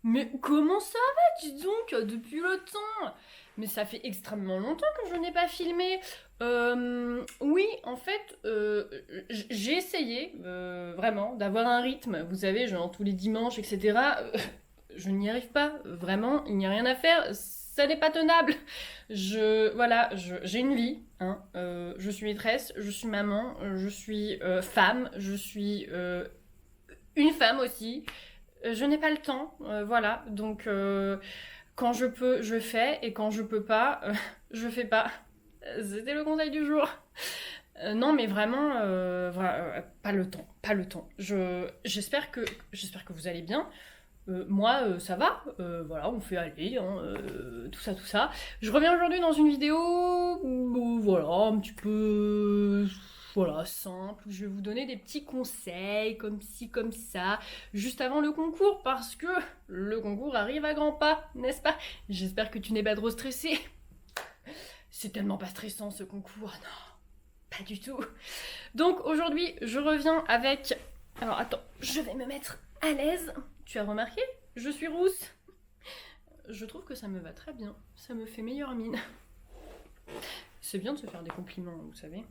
Mais comment ça va, dis donc, depuis le temps? Mais ça fait extrêmement longtemps que je n'ai pas filmé. Oui, en fait, j'ai essayé, vraiment, d'avoir un rythme, vous savez, genre tous les dimanches, etc. Je n'y arrive pas, vraiment, il n'y a rien à faire, ça n'est pas tenable. J'ai une vie, hein, je suis maîtresse, je suis maman, je suis femme, je suis une femme aussi. Je n'ai pas le temps, voilà. Donc, quand je peux, je fais, et quand je peux pas, je fais pas. C'était le conseil du jour. Non, mais vraiment, pas le temps, pas le temps. J'espère que vous allez bien. Moi, ça va. Voilà, on fait aller, hein, tout ça, tout ça. Je reviens aujourd'hui dans une vidéo, voilà, un petit peu, voilà, simple. Où je vais vous donner des petits conseils, comme ci, comme ça, juste avant le concours, parce que le concours arrive à grands pas, n'est-ce pas? J'espère que tu n'es pas trop stressé. C'est tellement pas stressant ce concours, non, pas du tout. Donc aujourd'hui, je reviens avec. Alors attends, je vais me mettre à l'aise. Tu as remarqué? Je suis rousse. Je trouve que ça me va très bien. Ça me fait meilleure mine. C'est bien de se faire des compliments, vous savez.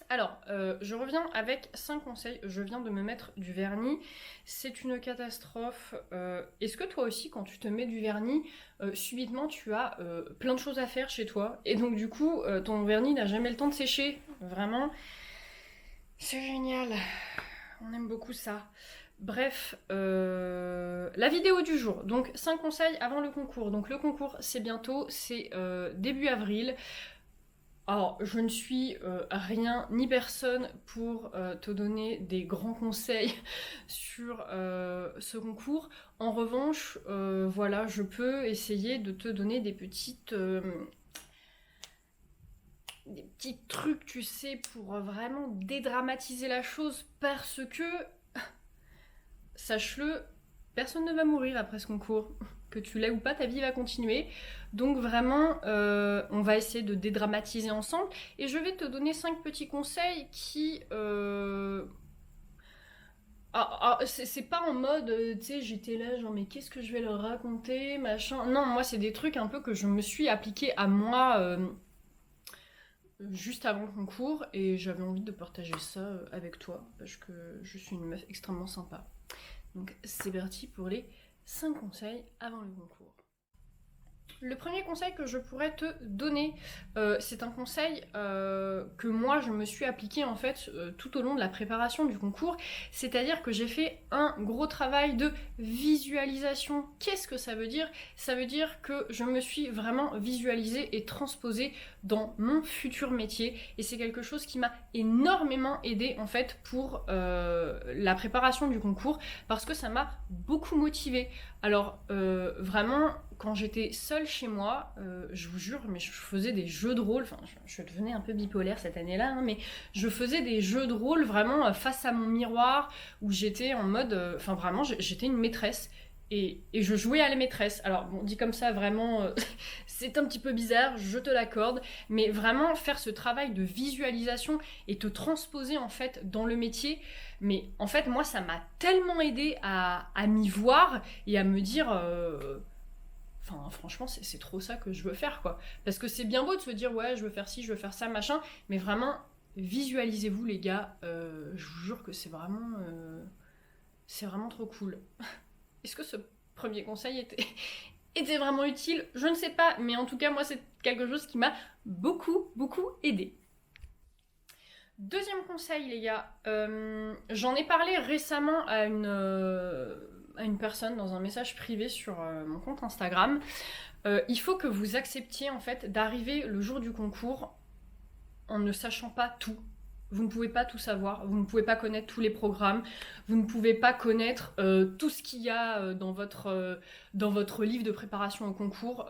Alors, je reviens avec 5 conseils. Je viens de me mettre du vernis. C'est une catastrophe. Est-ce que toi aussi, quand tu te mets du vernis, subitement tu as plein de choses à faire chez toi et donc du coup, ton vernis n'a jamais le temps de sécher? Vraiment, c'est génial. On aime beaucoup ça. Bref, la vidéo du jour. Donc 5 conseils avant le concours. Donc le concours c'est bientôt, c'est début avril. Alors je ne suis rien ni personne pour te donner des grands conseils sur ce concours. En revanche, voilà, je peux essayer de te donner des petits trucs, tu sais, pour vraiment dédramatiser la chose parce que sache-le, personne ne va mourir après ce concours. Que tu l'aies ou pas, ta vie va continuer. Donc vraiment, on va essayer de dédramatiser ensemble. Et je vais te donner 5 petits conseils qui... c'est pas en mode, tu sais, j'étais là, genre, mais qu'est-ce que je vais leur raconter, machin. Non, moi, c'est des trucs un peu que je me suis appliqué à moi juste avant le concours. Et j'avais envie de partager ça avec toi, parce que je suis une meuf extrêmement sympa. Donc c'est parti pour les 5 conseils avant le concours. Le premier conseil que je pourrais te donner, c'est un conseil que moi je me suis appliqué en fait tout au long de la préparation du concours, c'est-à-dire que j'ai fait un gros travail de visualisation. Qu'est-ce que ça veut dire? Ça veut dire que je me suis vraiment visualisée et transposée dans mon futur métier, et c'est quelque chose qui m'a énormément aidé en fait pour la préparation du concours, parce que ça m'a beaucoup motivée. Alors vraiment, quand j'étais seule chez moi, je vous jure, mais je faisais des jeux de rôle, enfin je devenais un peu bipolaire cette année-là, hein, mais je faisais des jeux de rôle vraiment face à mon miroir, où j'étais en mode, enfin vraiment, j'étais une maîtresse. Et je jouais à la maîtresse. Alors, bon, dit comme ça, vraiment, c'est un petit peu bizarre, je te l'accorde, mais vraiment faire ce travail de visualisation et te transposer en fait dans le métier, mais en fait, moi, ça m'a tellement aidé à m'y voir et à me dire, enfin, franchement, c'est trop ça que je veux faire, quoi. Parce que c'est bien beau de se dire, ouais, je veux faire ci, je veux faire ça, machin, mais vraiment, visualisez-vous, les gars. Je vous jure que c'est vraiment trop cool. Est-ce que ce premier conseil était vraiment utile? Je ne sais pas, mais en tout cas, moi, c'est quelque chose qui m'a beaucoup, beaucoup aidé. Deuxième conseil, les gars, j'en ai parlé récemment à une personne dans un message privé sur mon compte Instagram. Il faut que vous acceptiez en fait d'arriver le jour du concours en ne sachant pas tout. Vous ne pouvez pas tout savoir, vous ne pouvez pas connaître tous les programmes, vous ne pouvez pas connaître tout ce qu'il y a dans votre livre de préparation au concours.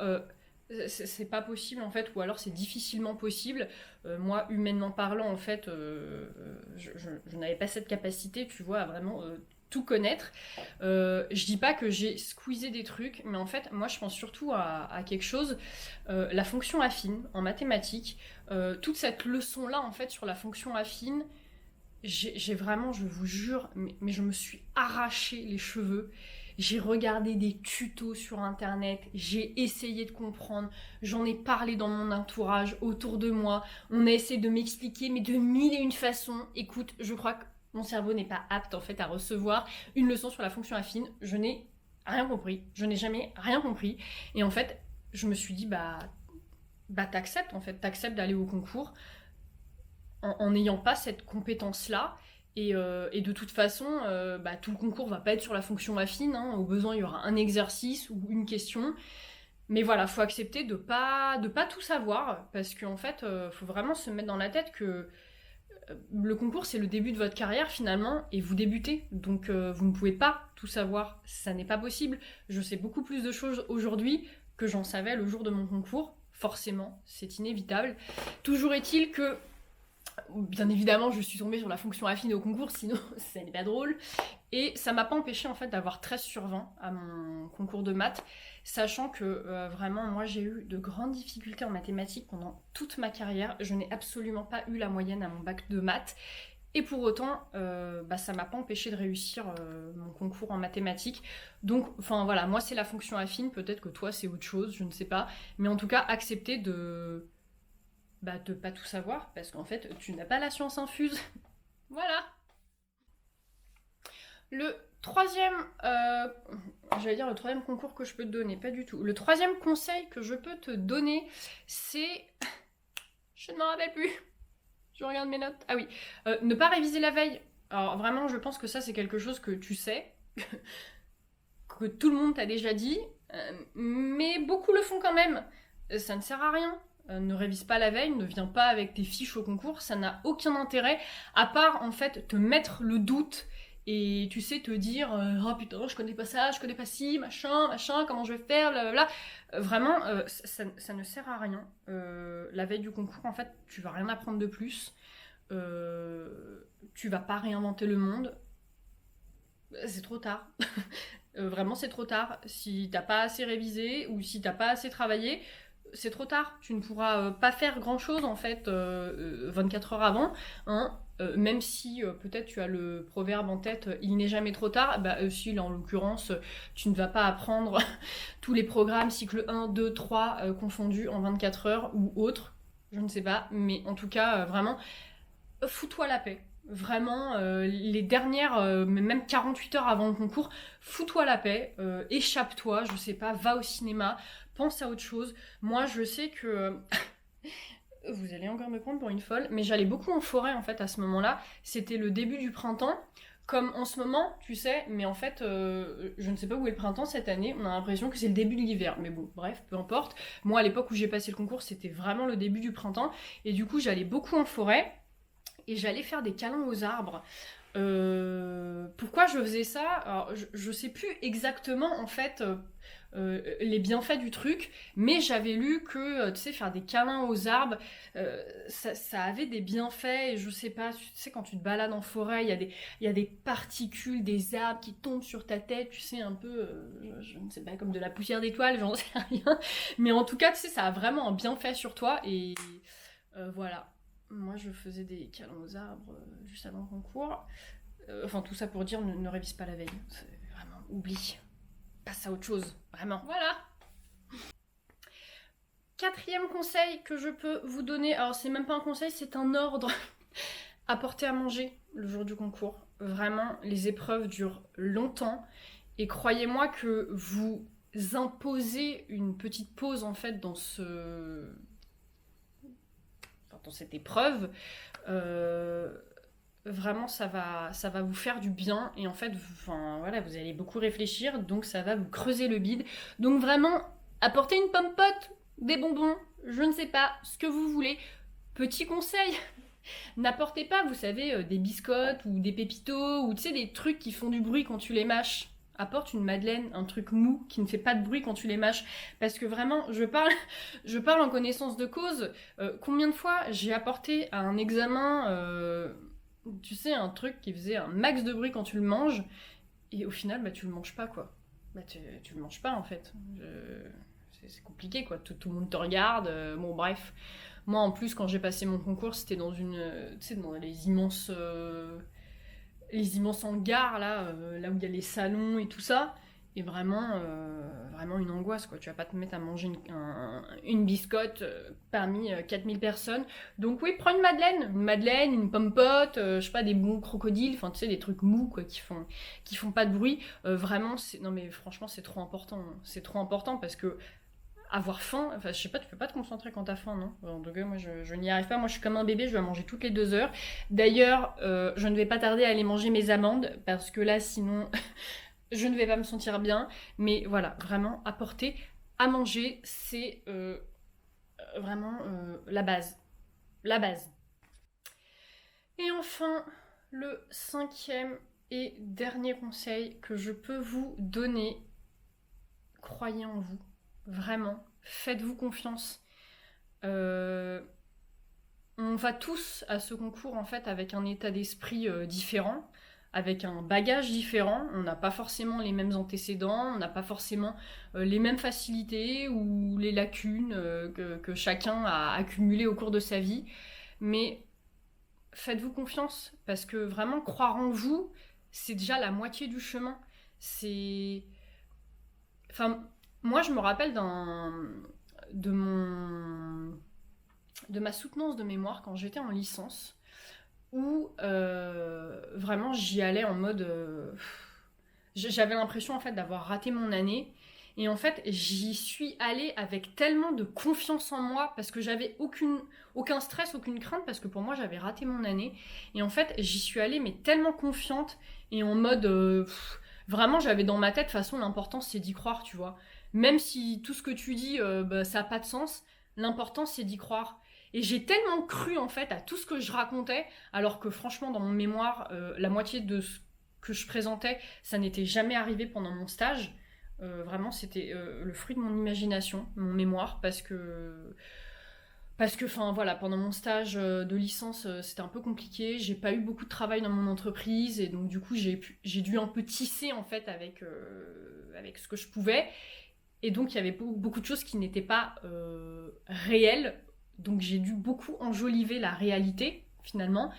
C'est pas possible en fait, ou alors c'est difficilement possible. Moi, humainement parlant, en fait, je n'avais pas cette capacité, tu vois, à vraiment tout connaître. Je dis pas que j'ai squeezé des trucs, mais en fait, moi, je pense surtout à quelque chose, la fonction affine en mathématiques. Toute cette leçon-là, en fait, sur la fonction affine, j'ai vraiment, je vous jure, mais je me suis arraché les cheveux. j'ai regardé des tutos sur internet, j'ai essayé de comprendre, j'en ai parlé dans mon entourage, autour de moi, on a essayé de m'expliquer, mais de mille et une façons. Écoute, je crois que mon cerveau n'est pas apte en fait à recevoir une leçon sur la fonction affine. Je n'ai rien compris, je n'ai jamais rien compris. Et en fait, je me suis dit, t'acceptes en fait, t'acceptes d'aller au concours en n'ayant pas cette compétence-là. Et de toute façon, tout le concours va pas être sur la fonction affine. Hein. Au besoin, il y aura un exercice ou une question. Mais voilà, faut accepter de pas tout savoir. Parce qu'en fait, faut vraiment se mettre dans la tête que le concours, c'est le début de votre carrière finalement. Et vous débutez. Donc vous ne pouvez pas tout savoir. Ça n'est pas possible. Je sais beaucoup plus de choses aujourd'hui que j'en savais le jour de mon concours. Forcément, c'est inévitable. Toujours est-il que bien évidemment, je suis tombée sur la fonction affine au concours, sinon ça n'est pas drôle. Et ça m'a pas empêché en fait d'avoir 13 sur 20 à mon concours de maths, sachant que vraiment, moi j'ai eu de grandes difficultés en mathématiques pendant toute ma carrière. Je n'ai absolument pas eu la moyenne à mon bac de maths. Et pour autant, ça m'a pas empêché de réussir mon concours en mathématiques. Donc, enfin voilà, moi c'est la fonction affine, peut-être que toi c'est autre chose, je ne sais pas. Mais en tout cas, accepter de pas tout savoir, parce qu'en fait, tu n'as pas la science infuse. Voilà. Le troisième, j'allais dire le troisième concours que je peux te donner, pas du tout. Le troisième conseil que je peux te donner, c'est... Je ne m'en rappelle plus. Je regarde mes notes. Ah oui, ne pas réviser la veille. Alors vraiment, je pense que ça, c'est quelque chose que tu sais, que tout le monde t'a déjà dit, mais beaucoup le font quand même. Ça ne sert à rien. Ne révise pas la veille, ne viens pas avec tes fiches au concours, ça n'a aucun intérêt, à part en fait te mettre le doute et tu sais te dire oh putain je connais pas ça, je connais pas ci, machin, comment je vais faire, blablabla. Vraiment, ça ne sert à rien. La veille du concours, en fait, tu vas rien apprendre de plus. Tu vas pas réinventer le monde. C'est trop tard. Vraiment, c'est trop tard. Si t'as pas assez révisé ou si t'as pas assez travaillé, c'est trop tard. Tu ne pourras pas faire grand chose en fait 24 heures avant. Hein. Même si peut-être tu as le proverbe en tête, il n'est jamais trop tard. Si là en l'occurrence, tu ne vas pas apprendre tous les programmes cycle 1, 2, 3 confondus en 24 heures ou autres. Je ne sais pas. Mais en tout cas, vraiment, fous-toi la paix. Vraiment, les dernières, même 48 heures avant le concours, fous-toi la paix, échappe-toi, je sais pas, va au cinéma, pense à autre chose. Moi, je sais que... Vous allez encore me prendre pour une folle, mais j'allais beaucoup en forêt en fait à ce moment-là. C'était le début du printemps, comme en ce moment, tu sais, mais en fait, je ne sais pas où est le printemps cette année, on a l'impression que c'est le début de l'hiver. Mais bon, bref, peu importe. Moi, à l'époque où j'ai passé le concours, c'était vraiment le début du printemps, et du coup, j'allais beaucoup en forêt. Et j'allais faire des câlins aux arbres. Pourquoi je faisais ça? Alors, je sais plus exactement en fait les bienfaits du truc, mais j'avais lu que tu sais faire des câlins aux arbres, ça avait des bienfaits. Et je sais pas, tu sais quand tu te balades en forêt, il y a des particules, des arbres qui tombent sur ta tête, tu sais un peu, je ne sais pas comme de la poussière d'étoile, j'en sais rien. Mais en tout cas, tu sais ça a vraiment un bienfait sur toi et voilà. Moi, je faisais des câlins aux arbres juste avant le concours. Enfin, tout ça pour dire, ne révise pas la veille. C'est vraiment, oublie. Passe à autre chose. Vraiment. Voilà. Quatrième conseil que je peux vous donner. Alors, c'est même pas un conseil, c'est un ordre. Apporter à manger le jour du concours. Vraiment, les épreuves durent longtemps. Et croyez-moi que vous imposez une petite pause, en fait, dans cette épreuve, vraiment ça va vous faire du bien et en fait voilà, vous allez beaucoup réfléchir donc ça va vous creuser le bide. Donc vraiment apportez une pomme-pote, des bonbons, je ne sais pas, ce que vous voulez. Petit conseil, n'apportez pas, vous savez, des biscottes ou des pépitos ou tu sais des trucs qui font du bruit quand tu les mâches. Apporte une madeleine, un truc mou qui ne fait pas de bruit quand tu les mâches. Parce que vraiment, je parle en connaissance de cause. Combien de fois j'ai apporté à un examen, tu sais, un truc qui faisait un max de bruit quand tu le manges, et au final, tu le manges pas, quoi. Tu le manges pas, en fait. C'est compliqué, quoi. Tout le monde te regarde. Bon, bref. Moi, en plus, quand j'ai passé mon concours, c'était dans tu sais, dans les immenses hangars là où il y a les salons et tout ça. est vraiment une angoisse, quoi. Tu vas pas te mettre à manger une biscotte parmi 4000 personnes. Donc oui, prends une madeleine, une pomme pote, je sais pas, des bons crocodiles, enfin tu sais, des trucs mous, quoi, qui font pas de bruit. Vraiment, non mais franchement, c'est trop important, hein. C'est trop important parce que avoir faim, enfin je sais pas, tu peux pas te concentrer quand t'as faim, non? En tout cas, moi je n'y arrive pas, moi je suis comme un bébé, je dois manger toutes les 2 heures. D'ailleurs, je ne vais pas tarder à aller manger mes amandes, parce que là sinon je ne vais pas me sentir bien. Mais voilà, vraiment, apporter à manger, c'est vraiment la base. La base. Et enfin, le 5e et dernier conseil que je peux vous donner, croyez en vous. Vraiment, faites-vous confiance. On va tous à ce concours en fait avec un état d'esprit différent, avec un bagage différent. On n'a pas forcément les mêmes antécédents, on n'a pas forcément les mêmes facilités ou les lacunes que chacun a accumulées au cours de sa vie. Mais faites-vous confiance, parce que vraiment croire en vous, c'est déjà la moitié du chemin. C'est... Enfin, moi je me rappelle de mon de ma soutenance de mémoire quand j'étais en licence, où vraiment j'y allais en mode... j'avais l'impression en fait d'avoir raté mon année. Et en fait, j'y suis allée avec tellement de confiance en moi, parce que j'avais aucun stress, aucune crainte, parce que pour moi, j'avais raté mon année. Et en fait, j'y suis allée, mais tellement confiante, et en mode... vraiment, j'avais dans ma tête, de toute façon, l'important, c'est d'y croire, tu vois. Même si tout ce que tu dis, ça n'a pas de sens, l'important, c'est d'y croire. Et j'ai tellement cru, en fait, à tout ce que je racontais, alors que franchement, dans mon mémoire, la moitié de ce que je présentais, ça n'était jamais arrivé pendant mon stage. Vraiment, c'était le fruit de mon imagination, mon mémoire, enfin voilà, pendant mon stage de licence, c'était un peu compliqué. J'ai pas eu beaucoup de travail dans mon entreprise, et donc du coup, j'ai dû un peu tisser en fait avec ce que je pouvais. Et donc, il y avait beaucoup de choses qui n'étaient pas réelles. Donc, j'ai dû beaucoup enjoliver la réalité, finalement.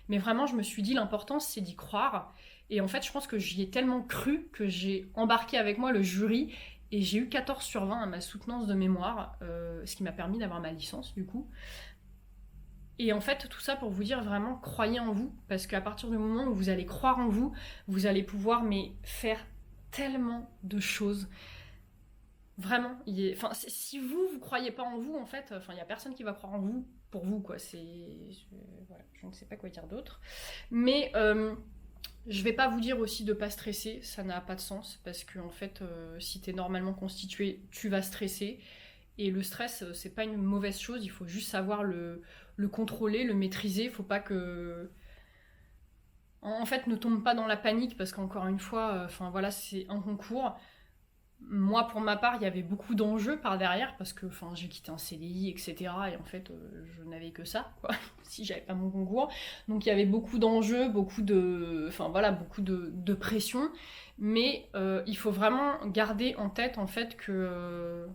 Mais vraiment, je me suis dit, l'important, c'est d'y croire. Et en fait, je pense que j'y ai tellement cru que j'ai embarqué avec moi le jury. Et j'ai eu 14/20 à ma soutenance de mémoire, ce qui m'a permis d'avoir ma licence, du coup. Et en fait, tout ça pour vous dire vraiment, croyez en vous. Parce qu'à partir du moment où vous allez croire en vous, vous allez pouvoir faire tellement de choses. Vraiment, enfin, si vous croyez pas en vous, en fait, enfin, il y a personne qui va croire en vous pour vous, quoi. Voilà, je ne sais pas quoi dire d'autre. Mais je vais pas vous dire aussi de pas stresser, ça n'a pas de sens, parce que en fait, si t'es normalement constitué, tu vas stresser. Et le stress, c'est pas une mauvaise chose, il faut juste savoir le contrôler, le maîtriser. Faut pas que... En fait, ne tombe pas dans la panique, parce qu'encore une fois, enfin voilà, c'est un concours. Moi, pour ma part, il y avait beaucoup d'enjeux par derrière, parce que j'ai quitté un CDI, etc. Et en fait, je n'avais que ça, quoi, si j'avais pas mon concours. Donc il y avait beaucoup d'enjeux, beaucoup de pression. Mais il faut vraiment garder en tête, en fait, que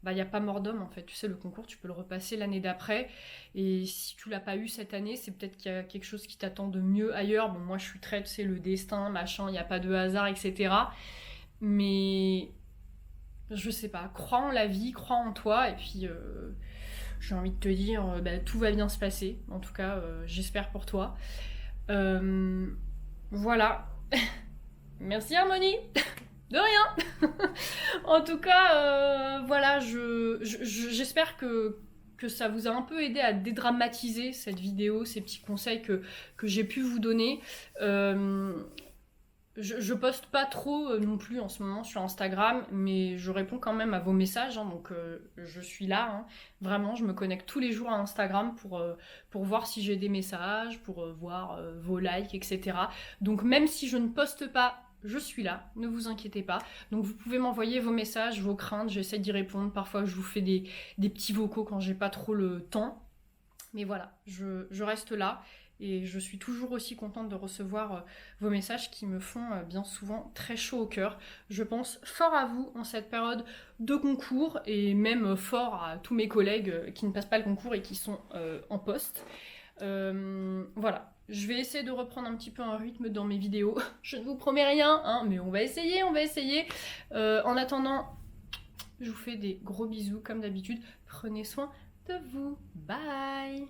il n'y a pas mort d'homme, en fait. Tu sais, le concours, tu peux le repasser l'année d'après. Et si tu l'as pas eu cette année, c'est peut-être qu'il y a quelque chose qui t'attend de mieux ailleurs. Bon, moi, je suis très, tu sais, le destin, machin, il n'y a pas de hasard, etc. Mais je sais pas, crois en la vie, crois en toi, et puis j'ai envie de te dire, tout va bien se passer. En tout cas, j'espère pour toi. Voilà. Merci Harmonie. De rien. En tout cas, voilà, j'espère que ça vous a un peu aidé à dédramatiser cette vidéo, ces petits conseils que j'ai pu vous donner. Je poste pas trop non plus en ce moment sur Instagram, mais je réponds quand même à vos messages, hein, donc je suis là, hein. Vraiment, je me connecte tous les jours à Instagram pour voir si j'ai des messages, pour voir vos likes, etc. Donc même si je ne poste pas, je suis là, ne vous inquiétez pas. Donc vous pouvez m'envoyer vos messages, vos craintes, j'essaie d'y répondre. Parfois je vous fais des petits vocaux quand j'ai pas trop le temps. Mais voilà, je reste là. Et je suis toujours aussi contente de recevoir vos messages qui me font bien souvent très chaud au cœur. Je pense fort à vous en cette période de concours, et même fort à tous mes collègues qui ne passent pas le concours et qui sont en poste. Voilà, Je vais essayer de reprendre un petit peu un rythme dans mes vidéos. Je ne vous promets rien, hein, mais on va essayer, on va essayer. En attendant, je vous fais des gros bisous comme d'habitude. Prenez soin de vous. Bye!